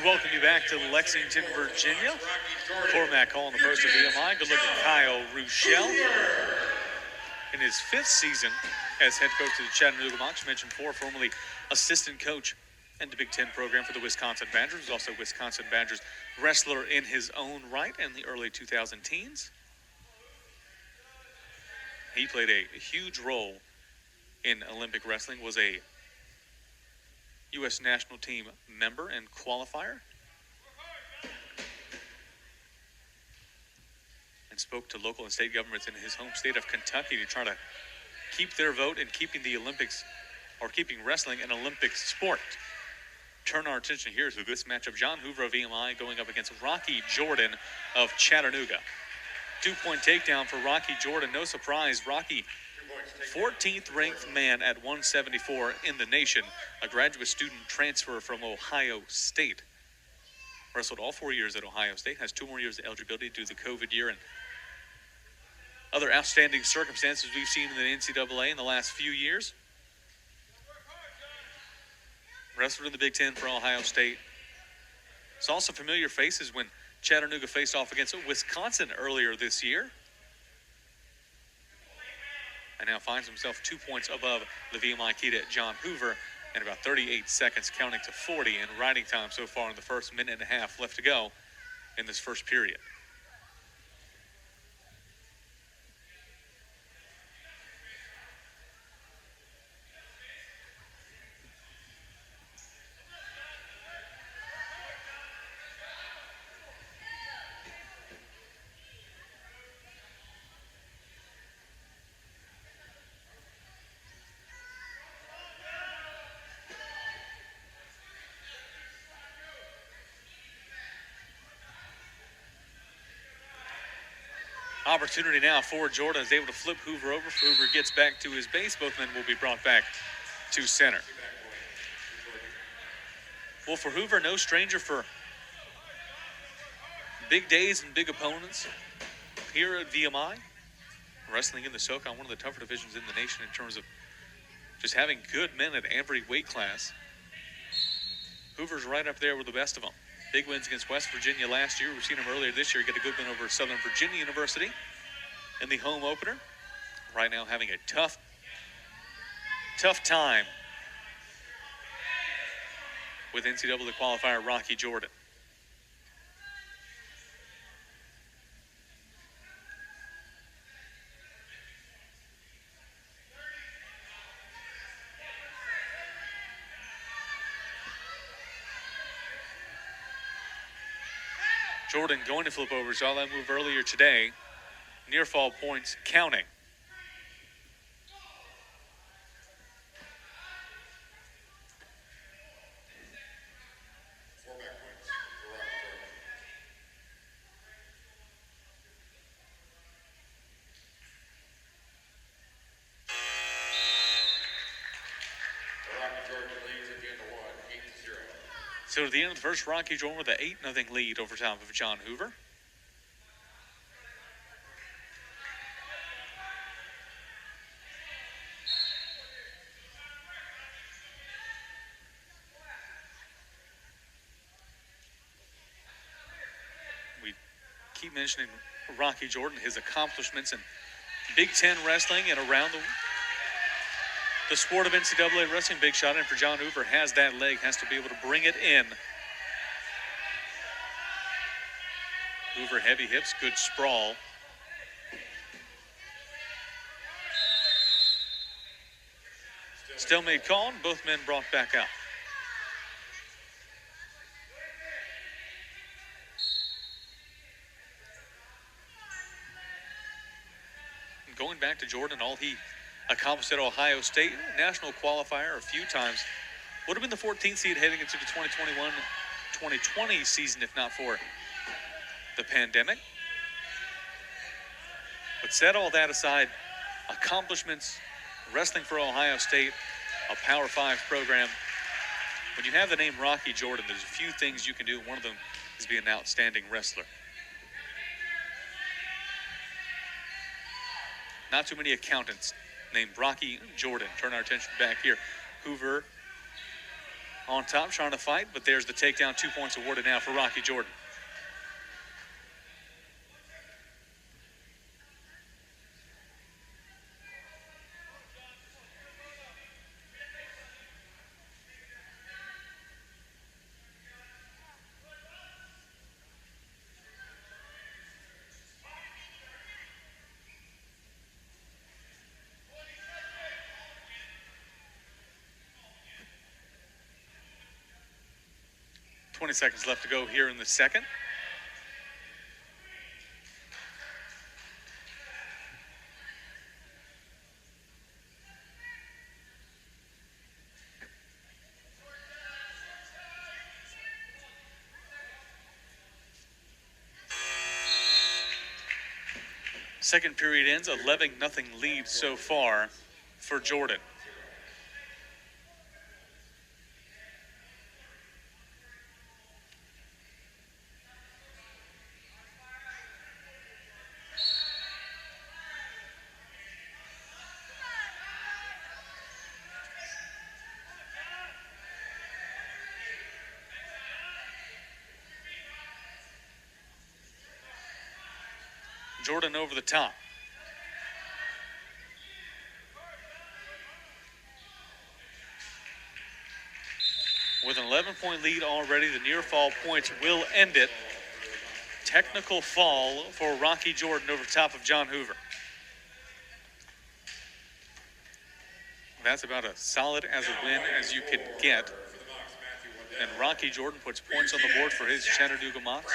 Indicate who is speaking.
Speaker 1: welcome you back to Lexington, Virginia. Cormac Hall in the first of VMI. Good look at Kyle Rochelle in his 5th season as head coach of the Chattanooga Mocs. Mentioned before, formerly assistant coach in the Big Ten program for the Wisconsin Badgers. He was also a Wisconsin Badgers wrestler in his own right in the early 2010s. He played a huge role in Olympic wrestling, was a U.S. national team member and qualifier, and spoke to local and state governments in his home state of Kentucky to try to keep their vote in keeping the Olympics, or keeping wrestling an Olympic sport. Turn our attention here to this matchup. Jon Hoover of VMI going up against Rocky Jordan of Chattanooga. 2-point takedown for Rocky Jordan. No surprise, Rocky, 14th ranked man at 174 in the nation, a graduate student transfer from Ohio State. Wrestled all 4 years at Ohio State, has 2 more years of eligibility due to the COVID year and other outstanding circumstances we've seen in the NCAA in the last few years. Wrestled in the Big Ten for Ohio State. Saw some familiar faces when Chattanooga faced off against Wisconsin earlier this year. And now finds himself 2 points above the VMI key to Jon Hoover, and about 38 seconds counting to 40 in riding time so far in the first minute and a half left to go in this first period. Opportunity now for Jordan, is able to flip Hoover over. Hoover gets back to his base. Both men will be brought back to center. Well, for Hoover, no stranger for big days and big opponents here at VMI. Wrestling in the SoCon, one of the tougher divisions in the nation in terms of just having good men at every weight class. Hoover's right up there with the best of them. Big wins against West Virginia last year. We've seen him earlier this year get a good win over Southern Virginia University in the home opener. Right now having a tough time with NCAA qualifier Rocky Jordan. Jordan going to flip over. Saw that move earlier today. Near fall points counting. So at the end of the first, Rocky Jordan with an 8-0 lead over top of Jon Hoover. We keep mentioning Rocky Jordan, his accomplishments in Big Ten wrestling and around the sport of NCAA wrestling. Big shot in for Jon Hoover. Has that leg, has to be able to bring it in. Hoover, heavy hips, good sprawl. Stalemate called, both men brought back out. And going back to Jordan, all he accomplished at Ohio State, national qualifier a few times. Would have been the 14th seed heading into the 2021-2020 season if not for the pandemic. But set all that aside, accomplishments, wrestling for Ohio State, a Power 5 program. When you have the name Rocky Jordan, there's a few things you can do. One of them is be an outstanding wrestler. Not too many accountants named Rocky Jordan. Turn our attention back here. Hoover on top trying to fight, but there's the takedown. 2 points awarded now for Rocky Jordan. Seconds left to go here in the second. Second period ends, 11-0 lead so far for Jordan. Jordan over the top. With an 11-point lead already, the near fall points will end it. Technical fall for Rocky Jordan over top of Jon Hoover. That's about as solid as a win as you could get. And Rocky Jordan puts points on the board for his Chattanooga Mocs.